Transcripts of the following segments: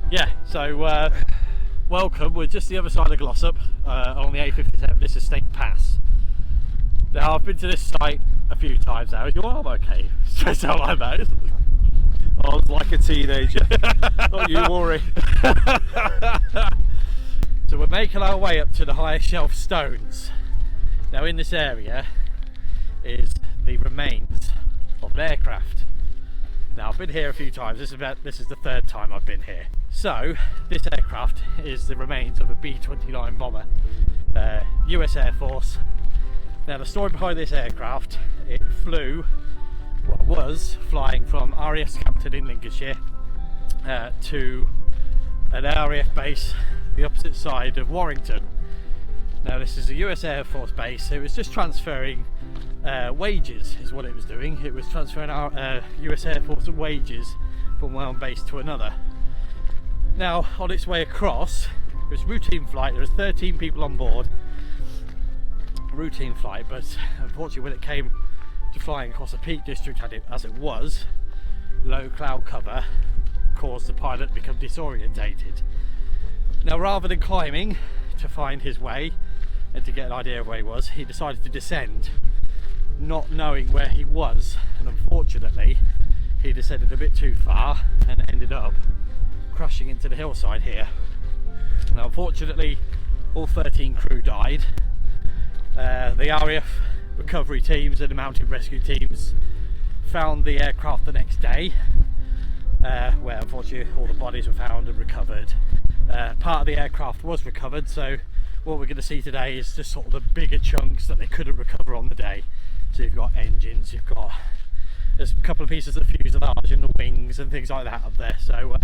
Yeah, so welcome. We're just the other side of Glossop on the A57. This is State Pass. Now, I've been to this site a few times now. Is your arm okay? Straight out like that. I was like a teenager. Don't you worry. So we're making our way up to the higher shelf stones. Now, in this area is the remains of an aircraft. Now, I've been here a few times. This is the third time I've been here. So this aircraft is the remains of a B-29 bomber, US Air Force. Now, the story behind this aircraft, it was flying from RAF Scampton in Lincolnshire to an RAF base the opposite side of Warrington. Now, this is a US Air Force base. It was just transferring wages is what it was doing. It was transferring our US Air Force wages from one base to another. Now, on its way across, it was routine flight. There was 13 people on board. Routine flight, but unfortunately when it came to flying across the Peak District as it was, low cloud cover caused the pilot to become disorientated. Now, rather than climbing to find his way and to get an idea of where he was, he decided to descend, not knowing where he was, and unfortunately he descended a bit too far and ended up crashing into the hillside here. Now, unfortunately all 13 crew died. The RAF recovery teams and the mountain rescue teams found the aircraft the next day, where unfortunately all the bodies were found and recovered. Part of the aircraft was recovered, so what we're going to see today is just sort of the bigger chunks that they couldn't recover on the day. So you've got engines, there's a couple of pieces of fuselage and the wings and things like that up there. So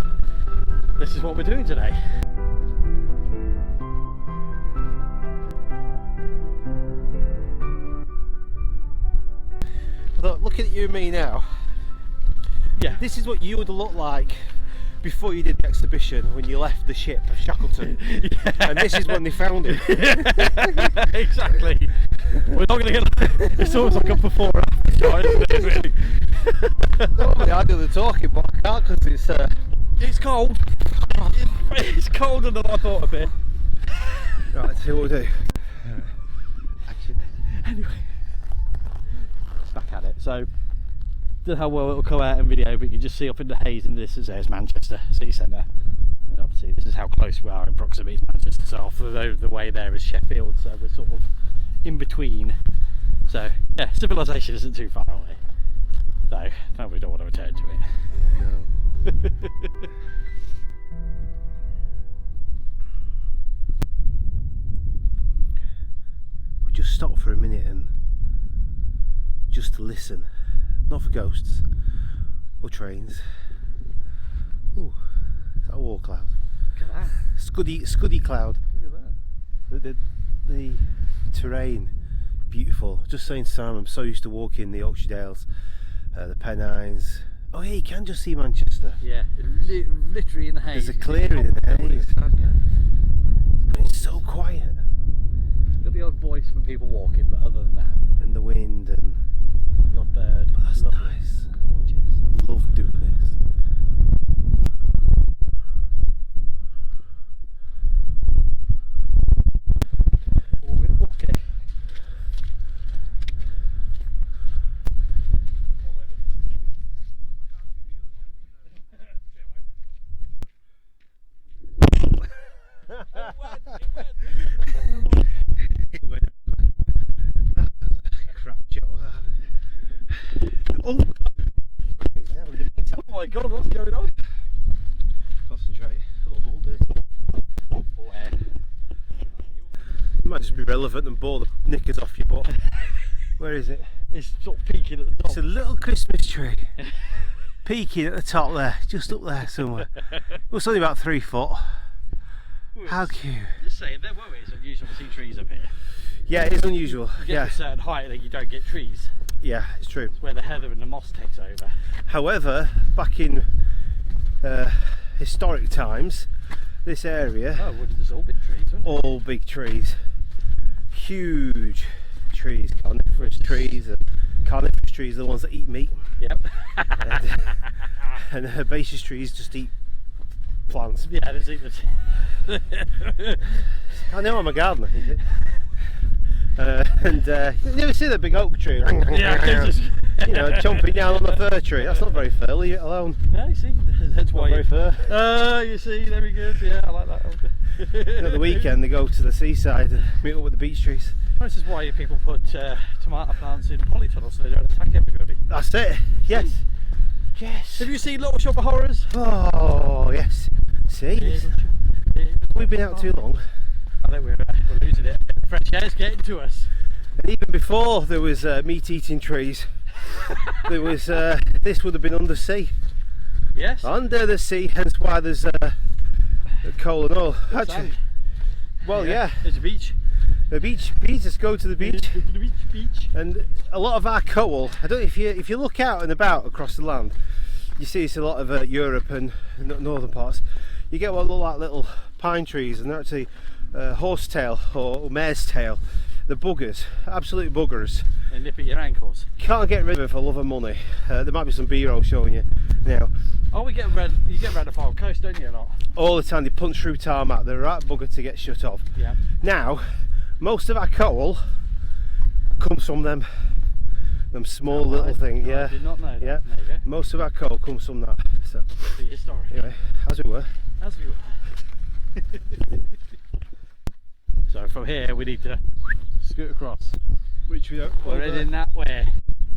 this is what we're doing today. Look, looking at you and me now. Yeah. This is what you would look like before you did the exhibition when you left the ship of Shackleton. Yeah. And this is when they found him. Exactly. We're not going to get. It's almost like a before and after shot, isn't it, really? Normally I do the talking, but I can't because it's cold. It's colder than I thought a bit. Right, let's see what we do. Action. Anyway, back at it. So, don't know how well it'll come out in video, but you can just see up in the haze, and this is there's Manchester City Centre. And obviously, this is how close we are in proximity to Manchester. So, off the way there is Sheffield, so we're sort of in between. So, yeah, civilization isn't too far away. So, no, we don't want to return to it. No. We just stop for a minute and just to listen, not for ghosts or trains. Ooh, is that a war cloud? Look at that. Scuddy cloud. Look at that. The terrain, beautiful. Just saying, Simon, I'm so used to walking the Yorkshire Dales, the Pennines. Oh yeah, you can just see Manchester. Yeah, literally in the haze. There's a clearing in the haze. But it's so quiet. Got the odd voice from people walking, but other than that, And the wind and the odd bird. But that's Lovely. nice. Gorgeous. Love doing this. Okay. Crap joke. Oh! Oh my god, what's going on? Concentrate. Oh, ball dirty. It might just be relevant and bore the knickers off your butt. Where is it? It's sort of peeking at the top. It's a little Christmas tree. Peeking at the top there, just up there somewhere. It's only about 3 foot. How cute. Just saying, there were it's unusual to see trees up here. Yeah, it is unusual. You get Yeah, to a certain height and you don't get trees. yeah, it's true. It's where the heather and the moss takes over. However, back in historic times, this area, Oh, would have just all been trees, wouldn't it? all big trees, huge trees, coniferous trees, and coniferous trees are the ones that eat meat, Yep. and herbaceous trees just eat plants. Yeah, there's I know I'm a gardener. And you ever see that big oak tree? yeah, You know, chomping down on the fir tree. That's not very fair. Leave it alone. Yeah, you see, that's why. Not very fair. You see, there we go. Yeah, I like that. At the weekend, they go to the seaside and meet up with the beech trees. This is why people put tomato plants in polytunnels so they don't attack everybody. That's it. Yes. Yes. Have you seen Little Shop of Horrors? Oh yes. See, we've been out too long. I think we're losing it. Fresh air's getting to us. And even before there was meat-eating trees, there was this would have been under sea. Yes. Under the sea, hence why there's coal and oil. Actually, Sand. well, yeah. There's a beach. The beach. Just go to the beach. Go to the beach. And a lot of our coal. I don't know if you look out and about across the land, you see it's a lot of Europe and northern parts. You get what look like little pine trees, and they're actually horsetail or mare's tail. The buggers, absolute buggers. They nip at your ankles. Can't get rid of it for love of money. There might be some B-roll showing you now. Oh, you get around the Far Coast, don't you, a lot? All the time they punch through tarmac. They're the right bugger to get shut off. Yeah. Now, most of our coal comes from them small little things. No, Yeah. I did not know that. Yeah. There you go. Most of our coal comes from that. So For your story. anyway, as we were. As we were. So from here we need to scoot across. Which we don't. We're heading that way.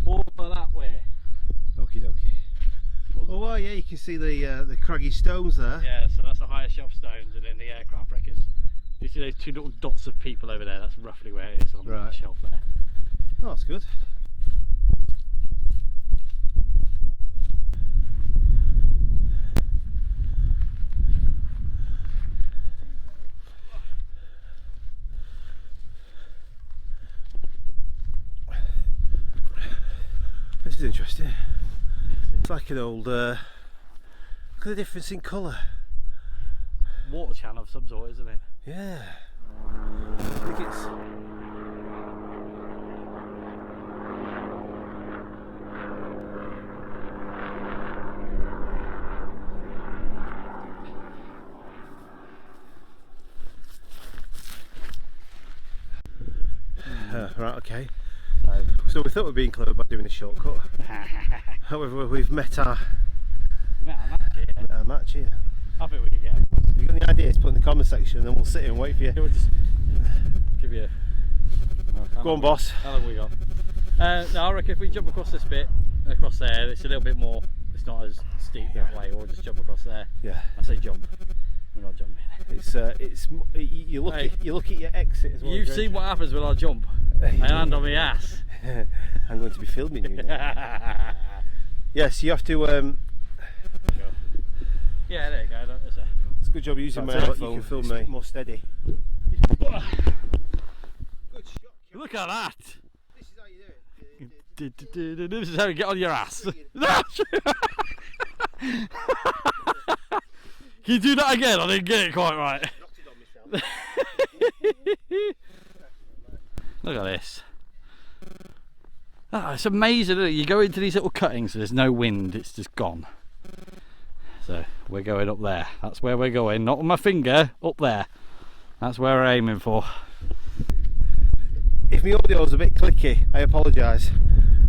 Over that way. Okie dokie. Oh well, yeah, you can see the craggy stones there. Yeah, so that's the higher shelf stones, and then the aircraft wreckers. You see those two little dots of people over there? That's roughly where it is on Right. that shelf there. Oh, that's good. This is interesting. It's like an old. Look at the difference in colour. Water channel of some sort, isn't it? Yeah. I think it's. Right, okay. So we thought we were being clever by doing a shortcut. However, we've met our match here. I think we can get it. If you've got any ideas, put in the comment section and then we'll sit here and wait for you. We'll just give you a... Go on, boss. How long have we got? No, I reckon if we jump across this bit, across there, it's a little bit more, it's not as steep that way, or just jump across there. Yeah. I say jump, we're not jumping. You look Hey. at your exit as well. You've seen what happens when I jump. I land on my ass. I'm going to be filming you now. Yes, you have to. Yeah, there you go. It's a good job using my That's it, iPhone. you can film It's me. more steady. Good shot. Look at that. This is how you do it. This is how you get on your ass. Can you do that again? I didn't get it quite right. Knocked it on myself. Look at this. Oh, it's amazing, isn't it? You go into these little cuttings and there's no wind, it's just gone. So we're going up there. That's where we're going. Not with my finger, up there. That's where we're aiming for. If my audio's a bit clicky, I apologise.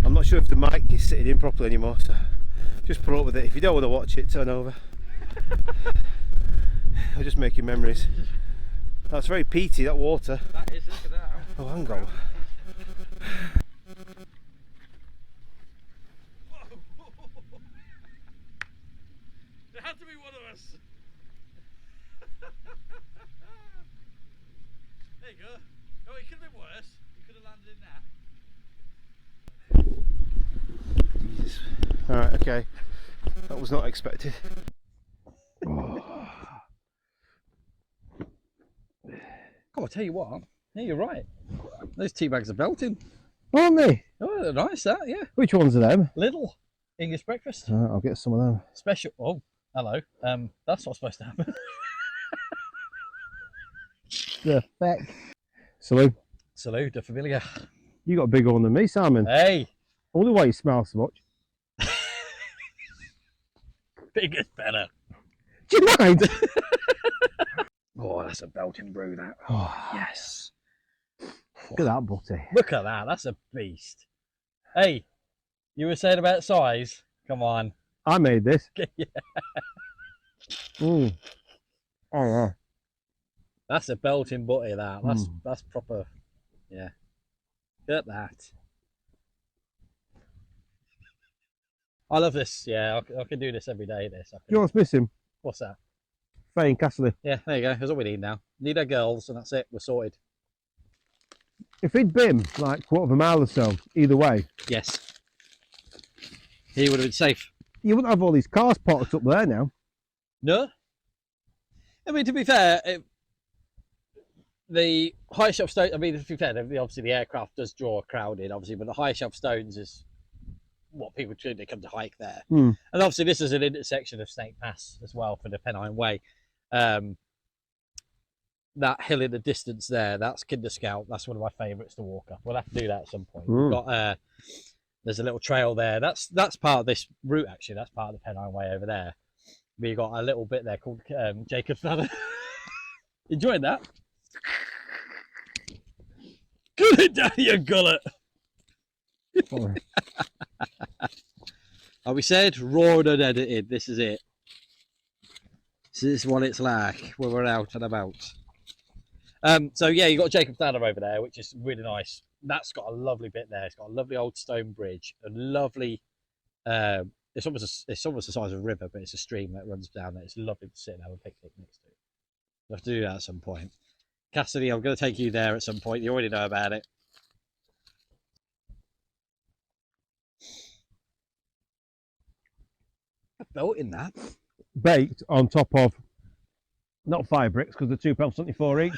I'm not sure if the mic is sitting in properly anymore, so just put up with it. If you don't want to watch it, turn over. I'm just making memories. That's very peaty, that water. That is, look at that. Oh, hang on. There had to be one of us. There you go. Oh, it could have been worse. You could have landed in that. Jesus. Alright, okay. That was not expected. Oh, I'll tell you what. Yeah, you're right. Those tea bags are belting. Aren't they? Oh, they're nice, that, yeah. Which ones are them? Little English breakfast. I'll get some of them. Special. Oh, hello. That's not supposed to happen. The feck. Salute. Salute, de familia. You got a bigger one than me, Simon. Hey. All the way you smell so much. Bigger's better. Do you mind? Oh, that's a belting brew, that. Oh, yes. Look at that butty. Look at that. That's a beast. Hey, you were saying about size? Come on. I made this. Yeah. Mm. Oh, yeah. That's a belting butty, that. That's proper. Yeah. Look at that. I love this. Yeah, I could do this every day. This. Do you know what's missing? What's that? Faye and Cassidy. Yeah, there you go. That's all we need now. Need our girls, and that's it. We're sorted. If he'd been like a quarter of a mile or so, either way, Yes. He would have been safe. you wouldn't have all these cars parked up there now. No. I mean, to be fair, the high shelf stone. I mean, to be fair, obviously the aircraft does draw a crowd in, obviously, but the high shelf stones is what people do. They come to hike there, and obviously this is an intersection of Snake Pass as well for the Pennine Way. That hill in the distance there, that's Kinder Scout. That's one of my favourites to walk up. We'll have to do that at some point. We've got there's a little trail there. That's part of this route actually. That's part of the Pennine Way over there. We got a little bit there called Jacob's Ladder. Enjoying that? Get it down your gullet. Like we said, raw and unedited. This is it. This is what it's like when we're out and about. So yeah, you got Jacob's Ladder over there, which is really nice. That's got a lovely bit there. It's got a lovely old stone bridge, a lovely. It's almost the size of a river, but it's a stream that runs down there. It's lovely to sit and have a picnic next to it. We'll have to do that at some point. Cassidy, I'm going to take you there at some point. You already know about it. I built in that. Baked on top of, not 5 bricks because they're £2.74 each.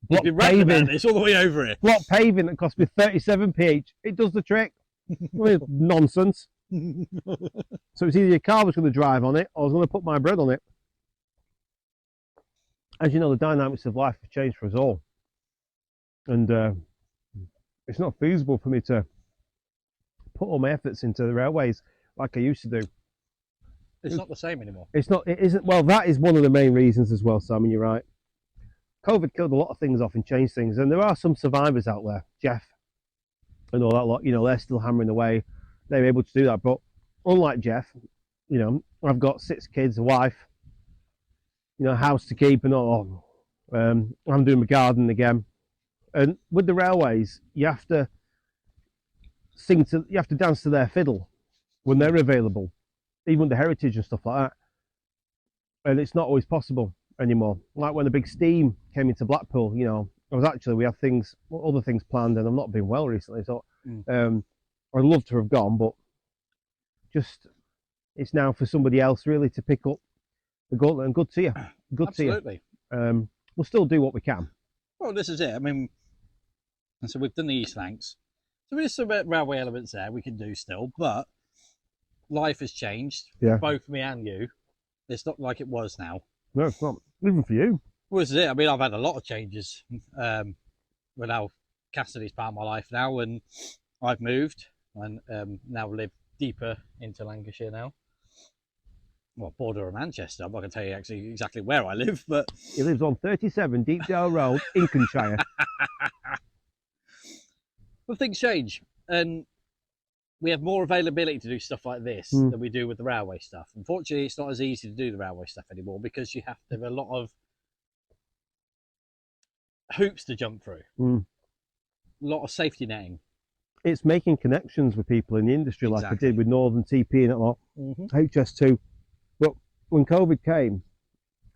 Block paving. It's all the way over here. Block paving that cost me 37p each. It does the trick. Nonsense. So it's either your car was going to drive on it or I was going to put my bread on it. As you know, the dynamics of life have changed for us all. And it's not feasible for me to put all my efforts into the railways like I used to do. It's not the same anymore. It's not, it isn't, well, that is one of the main reasons as well, Simon, you're right. COVID killed a lot of things off and changed things. And there are some survivors out there, Jeff and all that lot, you know, they're still hammering away. They're able to do that. But unlike Jeff, you know, I've got 6 kids, a wife, you know, a house to keep and all. I'm doing my garden again. And with the railways, you have to you have to dance to their fiddle when they're available, even the heritage and stuff like that. And it's not always possible anymore. Like when the big steam came into Blackpool, you know, we have other things planned, and I've not been well recently, so I'd love to have gone, but just it's now for somebody else really to pick up the gauntlet. And good to you. Good Absolutely. to you. We'll still do what we can. Well, this is it. I mean, and so we've done the East Lancs. So there's some railway elements there we can do still, but life has changed. Yeah. Both me and you. It's not like it was now. No, it's not. Even for you. Well, this is it. I mean, I've had a lot of changes. Well, now Cassidy's part of my life now, and I've moved and now live deeper into Lancashire now. Well, border of Manchester. I'm not going to tell you actually exactly where I live, but He lives on 37 Deepdale Road, Lincolnshire. But things change, and we have more availability to do stuff like this than we do with the railway stuff. Unfortunately, it's not as easy to do the railway stuff anymore because you have to have a lot of hoops to jump through, a lot of safety netting. It's making connections with people in the industry, like I did with Northern TP and a lot, HS2. But when COVID came,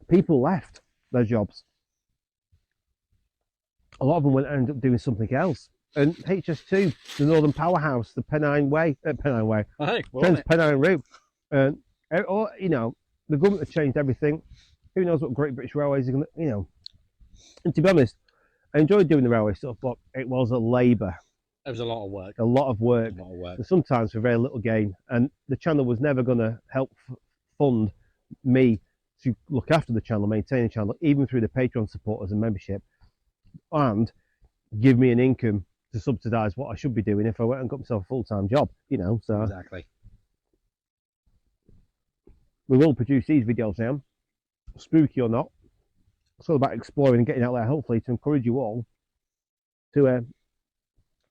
people left their jobs. A lot of them ended up doing something else. And HS2, the Northern Powerhouse, the Pennine Way, Pennine Route, you know, the government have changed everything. Who knows what Great British Railways are going to, you know. And to be honest, I enjoyed doing the railway stuff, but it was a labour. It was a lot of work. A lot of work. And sometimes for very little gain. And the channel was never going to help fund me to look after the channel, maintain the channel, even through the Patreon supporters and membership, and give me an income to subsidise what I should be doing if I went and got myself a full-time job, you know. So exactly. we will produce these videos now, spooky or not. It's all about exploring and getting out there, hopefully to encourage you all to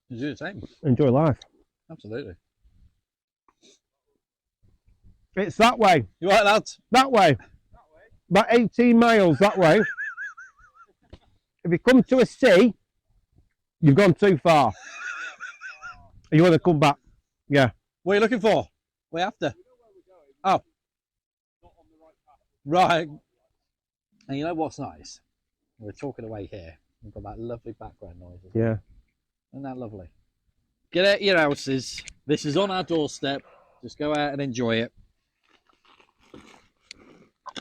do the same. Enjoy life. Absolutely. It's that way. You right, lads? That way. About 18 miles that way. If you come to a sea, you've gone too far. You want to come back? Yeah. What are you looking for? Way after? Oh. Right. And you know what's nice? We're talking away here. We've got that lovely background noise. Yeah. Isn't that lovely? Get out your houses. This is on our doorstep. Just go out and enjoy it.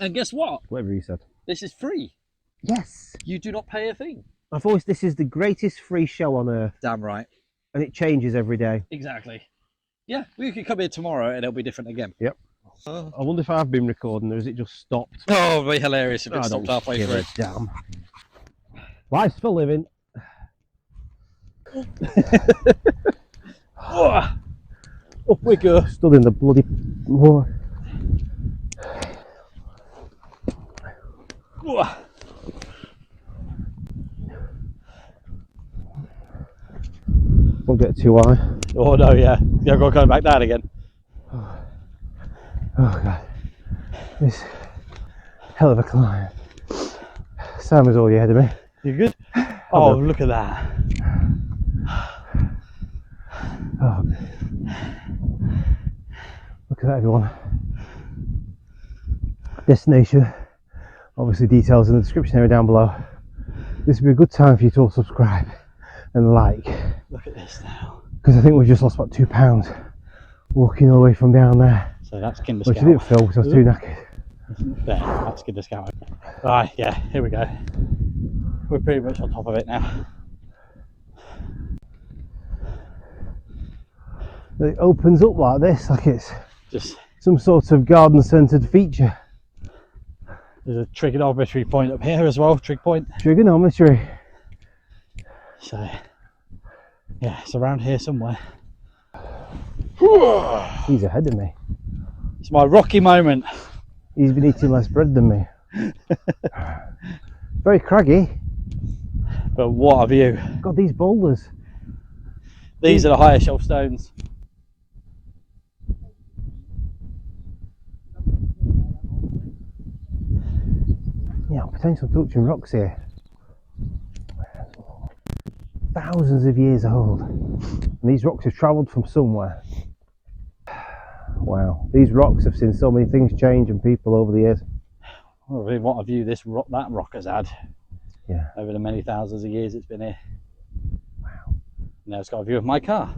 And guess what? Whatever you said. This is free. Yes. You do not pay a thing. I've always, this is the greatest free show on earth. Damn right. And it changes every day. Exactly. Yeah, we could come here tomorrow and it'll be different again. Yep. I wonder if I've been recording or has it just stopped? Oh, it'll be hilarious if it stopped halfway through. Damn. Life's for living. Up we go. Stood in the bloody water. Won't get too high. Oh no, yeah. You're going to come back down again. Oh god. This hell of a climb. Simon's already ahead of me. You good? Oh, look at that. Oh. Look at that, everyone. Destination, obviously details in the description area down below. This would be a good time for you to all subscribe and like. Look at this now. Because I think we've just lost about £2 walking all the way from down there. So that's Kinder Which Scout. I didn't film because I was too knackered. There, that's Kinder Scout. Right, yeah, here we go. We're pretty much on top of it now. It opens up like this, like it's Just some sort of garden-centred feature. there's a trigonometry point up here as well, trig point. Trigonometry. So yeah, it's around here somewhere. He's ahead of me. It's my rocky moment. He's been eating less bread than me. Very craggy. But what a view. God, these boulders. These are the higher shelf stones. Yeah, potential touching rocks here. Thousands of years old. And these rocks have travelled from somewhere. Wow, these rocks have seen so many things change and people over the years. Well, I mean, what a view this rock, that rock has had. Yeah. Over the many thousands of years it's been here. Wow. Now it's got a view of my car.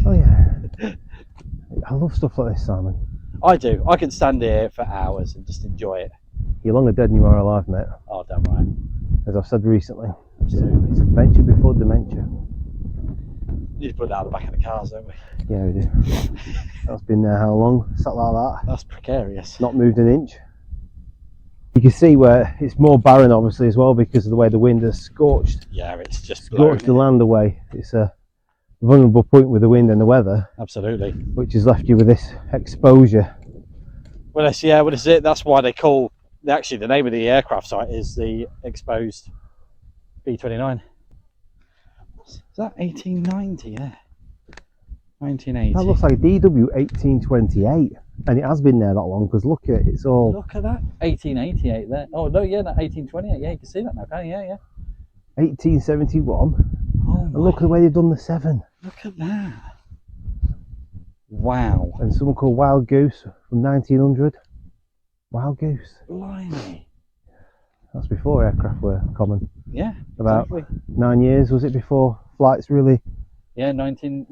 Oh yeah. I love stuff like this, Simon. I do. I can stand here for hours and just enjoy it. You're longer dead than you are alive, mate. Oh, damn right. As I've said recently. Absolutely. It's adventure before dementia. We need to put that out the back of the cars, don't we? Yeah, we do. That's been there how long? Sat like that. That's precarious. Not moved an inch. You can see where it's more barren, obviously, as well, because of the way the wind has scorched. Yeah, it's just Scorched the land away. It's a vulnerable point with the wind and the weather. Absolutely. Which has left you with this exposure. Well, that's, yeah, well, this is it. That's why they call, actually, the name of the aircraft site is the exposed B-29. Is that 1890? Yeah. 1980. That looks like DW 1828. And it has been there that long, because look at it, it's all... Look at that. 1888 there. Oh, no, yeah, that 1828. Yeah, you can see that now, can't you? Yeah, yeah. 1871. Oh, and look at the way they've done the 7. Look at that. Wow. And someone called Wild Goose from 1900. Wild Goose. Blimey. That's before aircraft were common. Yeah. About exactly. 9 years, was it, before flights really... Yeah, 19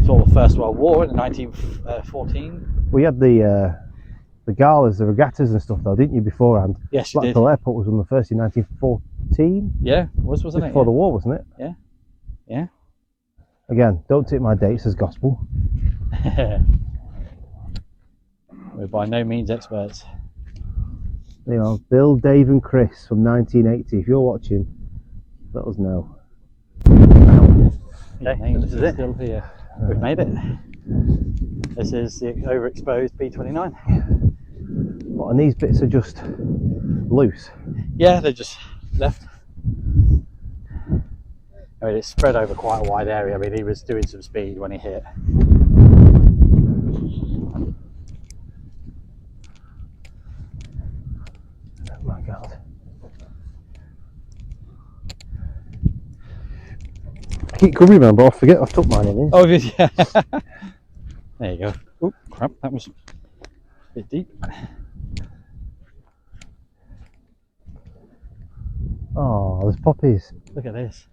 sort of First World War in 1914. We had the galas, the regattas and stuff though, didn't you, beforehand? Yes, you did. Blackpool Airport was one of the first in 1914. Yeah, wasn't it? Before the war, wasn't it? Yeah. Yeah. Again, don't take my dates as gospel. We're by no means experts. You know, Bill, Dave and Chris from 1980. If you're watching, let us know. Okay, this is it. Still here. We've made it. This is the overexposed B-29. What, and these bits are just loose? Yeah, they're just left. I mean, it's spread over quite a wide area. I mean, he was doing some speed when he hit. Oh my God. I keep covering man, but I forget I've took mine in here. Oh, yeah. There you go. Oh, crap, that was a bit deep. Oh, there's poppies. Look at this.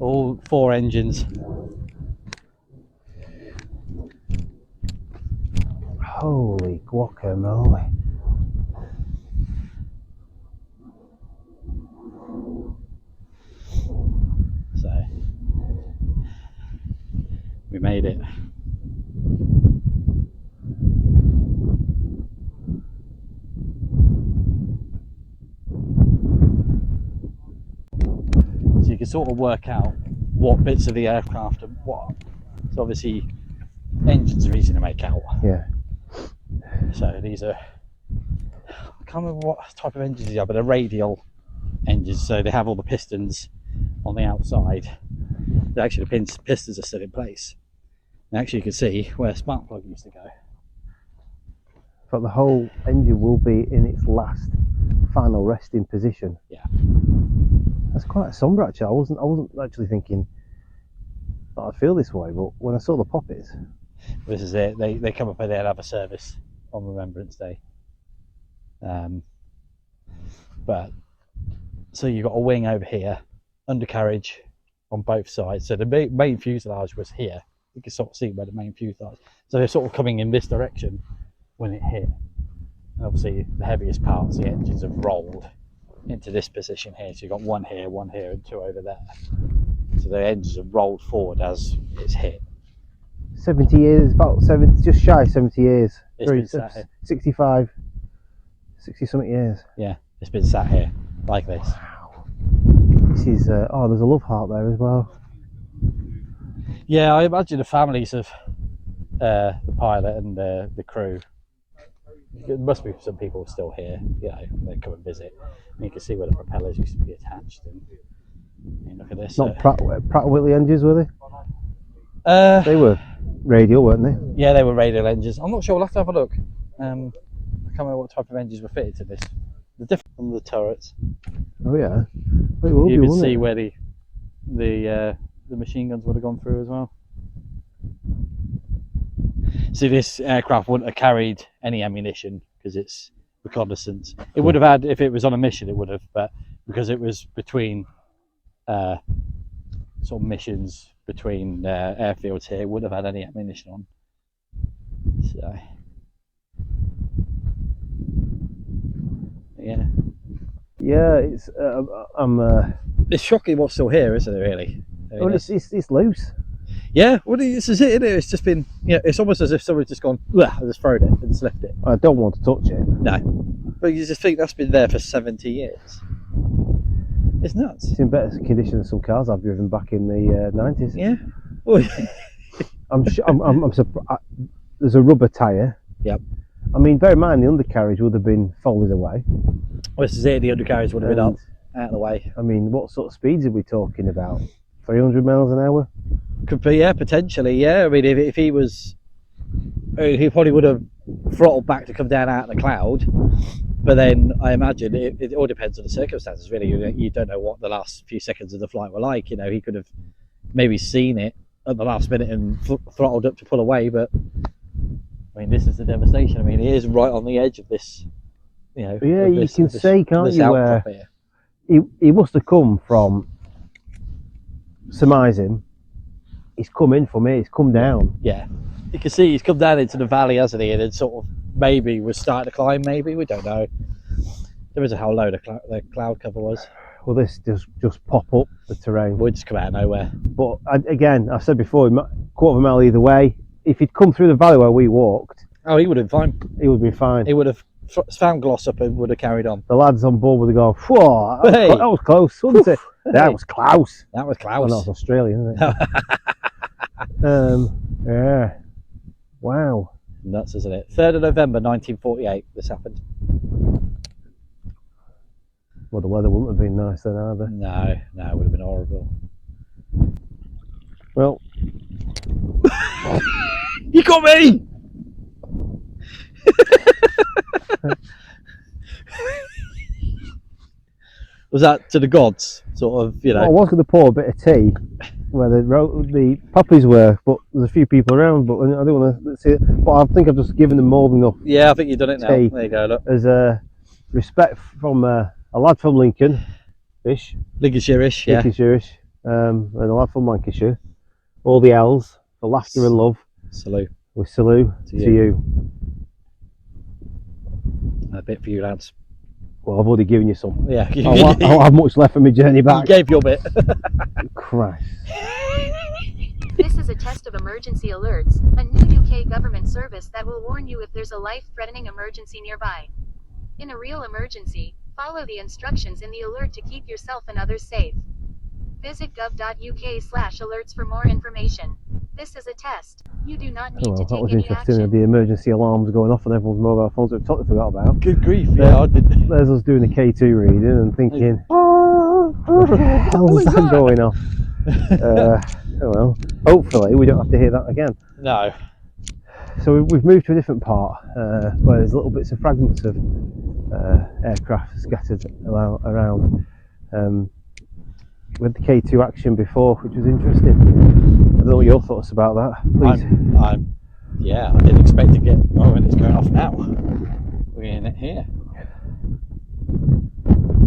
All 4 engines. Holy guacamole. So, we made it. So you can sort of work out what bits of the aircraft and what. So obviously engines are easy to make out. Yeah. So these are, I can't remember what type of engines they are, but they're radial engines. So they have all the pistons on the outside. Actually the pistons are still in place. And actually you can see where spark plug used to go. But the whole engine will be in its last final resting position. Yeah. That's quite somber actually. I wasn't actually thinking that I'd feel this way, but when I saw the poppies. This is it. They come up and they'll have a service on Remembrance Day. But so you've got a wing over here, undercarriage on both sides. So the main fuselage was here. You can sort of see where the main fuselage. So they're sort of coming in this direction when it hit. And obviously the heaviest parts, the engines have rolled into this position here. So you've got one here, and 2 over there. So the engines have rolled forward as it's hit. 70 years, about 70, just shy of 70 years. It's been sat here. 65, 60 something years. Yeah, it's been sat here like this. Wow. This is, oh, there's a love heart there as well. Yeah, I imagine the families of the pilot and the crew. There must be some people still here, you know, they come and visit. And you can see where the propellers used to be attached. And look at this. Not Pratt Whitley engines, were they? They were radial, weren't they? Yeah, they were radial engines. I'm not sure. We'll have to have a look. I can't remember what type of engines were fitted to this. The different from the turrets. Oh yeah. It will you be, can see it? where the machine guns would have gone through as well. See, this aircraft wouldn't have carried any ammunition because it's reconnaissance. It would have had, if it was on a mission, it would have, but because it was between sort of missions between airfields here, it wouldn't have had any ammunition on. So, yeah. Yeah, it's It's shocking what's still here, isn't it? Really. I mean, well, it's loose. Yeah, well, this is it, isn't it? It's just been, you know, it's almost as if somebody's just gone, and just thrown it and just left it. I don't want to touch it. No, but you just think that's been there for 70 years. It's nuts. It's in better condition than some cars I've driven back in the 90s. Yeah. Well, I'm surprised. There's a rubber tyre. Yep. I mean, bear in mind the undercarriage would have been folded away. Well, this is it. The undercarriage would have been up, out of the way. I mean, what sort of speeds are we talking about? 300 miles an hour? Could be, yeah, potentially, yeah. I mean, if he was, he probably would have throttled back to come down out of the cloud. But then I imagine it all depends on the circumstances, really. You don't know what the last few seconds of the flight were like. You know, he could have maybe seen it at the last minute and throttled up to pull away. But I mean, this is the devastation. I mean, he is right on the edge of this. You know, yeah, you can see, can't you, where he must have come from. Surmising, he's come in from here. He's come down. Yeah, you can see he's come down into the valley, hasn't he? And then sort of maybe was starting to climb. Maybe, we don't know. There isn't how low the cloud cover was. Well, this does just pop up the terrain. Would just come out of nowhere. But again, I've said before, quarter of a mile either way. If he'd come through the valley where we walked, oh, he would have been fine. He would have been fine. He would have found gloss up and would have carried on. The lads on board would have gone, whoa, that was close, wasn't it? That was close. That was close. Well, that's Australian, isn't it? Yeah. Wow. Nuts, isn't it? 3rd of November 1948 this happened. Well, the weather wouldn't have been nice then either. No, it would have been horrible. Well, you got me! Was that to the gods, sort of, you know? well, I was going to pour a bit of tea where the puppies were, but there's a few people around, but I don't want to see it. But I think I've just given them more than enough. Yeah, I think you've done it now. Tea. There you go, look. As a respect from a lad from Lincoln-ish. Lincolnshire-ish, yeah. Lincolnshire-ish, and a lad from Lancashire. All the L's for laughter and love. Salute. We salute to you. A bit for you, lads. Well, I've already given you some. Yeah. I don't have much left for my journey back. You gave your bit. Christ. This is a test of emergency alerts, a new UK government service that will warn you if there's a life-threatening emergency nearby. In a real emergency, follow the instructions in the alert to keep yourself and others safe. Visit gov.uk/alerts for more information. This is a test. You do not need to That take was any interesting. action. The emergency alarms going off on everyone's mobile phones, which I totally forgot about. Good grief, yeah, I did. There's us doing the K2 reading and thinking, what the hell's that going off? Oh well, hopefully we don't have to hear that again. No. So we've moved to a different part where there's little bits of fragments of aircraft scattered around. We had the K2 action before, which was interesting. I don't know what your thoughts about that. Please. Yeah, I didn't expect to get. Oh, and it's going off now. We're in it here.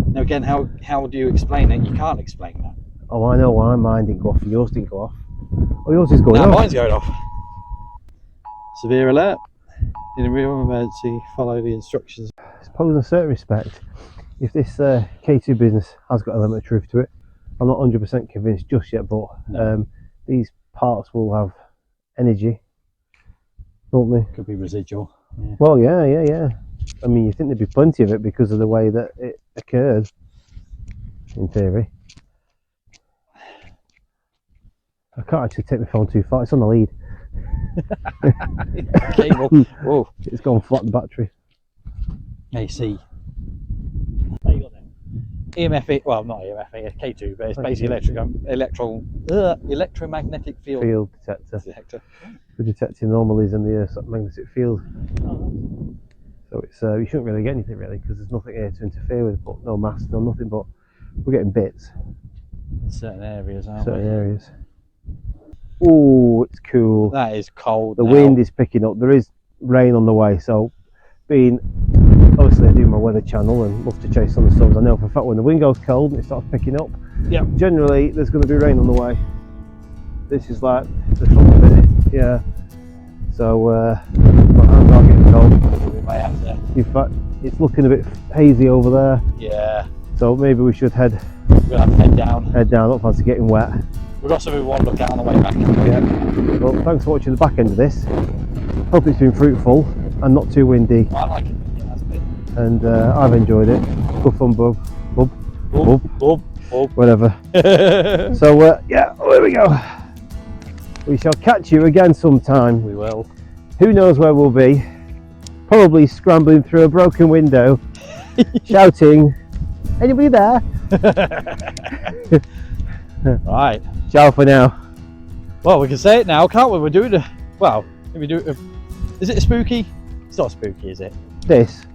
Now again, how do you explain it? You can't explain that. Oh, I know why mine didn't go off and yours didn't go off. Oh, yours is going Now off. mine's going off. Severe alert. In a real emergency, follow the instructions. I suppose in a certain respect, if this K2 business has got an element of truth to it, I'm not 100% convinced just yet, but these parts will have energy, don't they? Could be residual. Yeah. Well, yeah. I mean, you think there'd be plenty of it because of the way that it occurred, in theory. I can't actually take my phone too far, it's on the lead. Cable. Whoa. It's gone flat, the battery. AC. There you go then. EMF, well, not EMF, K2, but it's basically electromagnetic field detector for detecting anomalies in the Earth's magnetic field. So it's you shouldn't really get anything really because there's nothing here to interfere with, but no mass, no nothing, but we're getting bits in certain areas, aren't we? Certain areas. Oh, it's cool. That is cold. The wind is picking up. There is rain on the way, so obviously I do my weather channel and love to chase on the storms. I know for a fact when the wind goes cold and it starts picking up, generally there's going to be rain on the way. This is like the front of it, yeah. So my hands are getting cold. In fact, it's looking a bit hazy over there. Yeah. So maybe we should head down. Head down. Not fancy getting wet. We've got something we want to look at on the way back. Yeah. Well, thanks for watching the back end of this. Hope it's been fruitful and not too windy. I like it. Yeah, that's a bit. And I've enjoyed it. Good fun, bub. Whatever. So yeah, here we go. We shall catch you again sometime. We will. Who knows where we'll be? Probably scrambling through a broken window, shouting, "Anybody there?" Right. Ciao for now. Well, we can say it now, can't we? We're doing it. Well, if we do it. Is it spooky? It's not spooky, is it? This?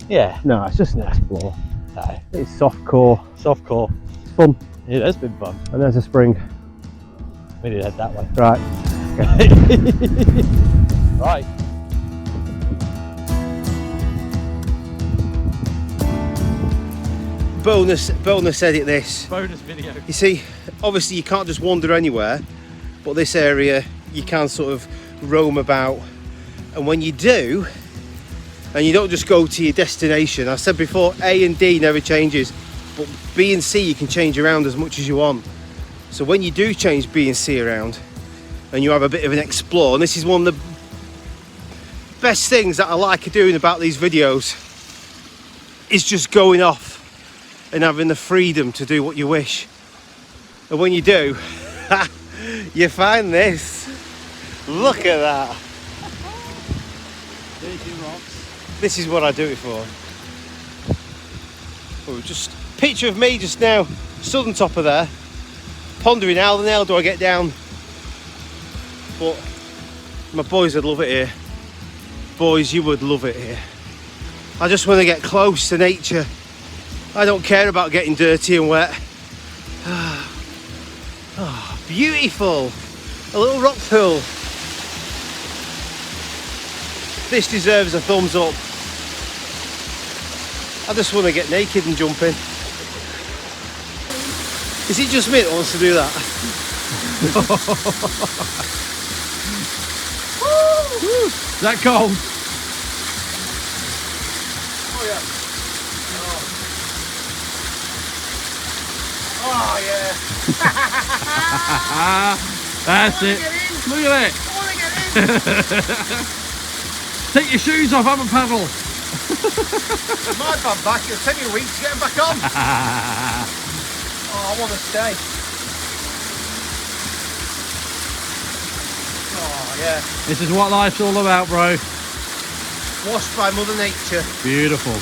Yeah. No, it's just an explore. No. It's softcore. Softcore. It's fun. It has been fun. And there's a spring. We need to head that way. Right. Right. Bonus edit this. Bonus video. You see, obviously you can't just wander anywhere, but this area you can sort of roam about, and when you do, and you don't just go to your destination, I said before, A and D never changes, but B and C you can change around as much as you want. So when you do change B and C around, and you have a bit of an explore, and this is one of the best things that I like doing about these videos, is just going off and having the freedom to do what you wish. And when you do, you find this. Look at that. Shaking rocks. This is what I do it for. Oh, just picture of me just now, stood on top of there, pondering how the hell do I get down. But my boys would love it here. Boys, you would love it here. I just want to get close to nature. I don't care about getting dirty and wet. Oh, beautiful. A little rock pool. This deserves a thumbs up. I just want to get naked and jump in. Is it just me that wants to do that? Is that cold? Oh yeah. Oh yeah. That's it. Look at it. Take your shoes off, have a paddle. My bad back, it'll take me a week to get them back on. Oh, I want to stay. Oh yeah. This is what life's all about, bro. Washed by Mother Nature. Beautiful.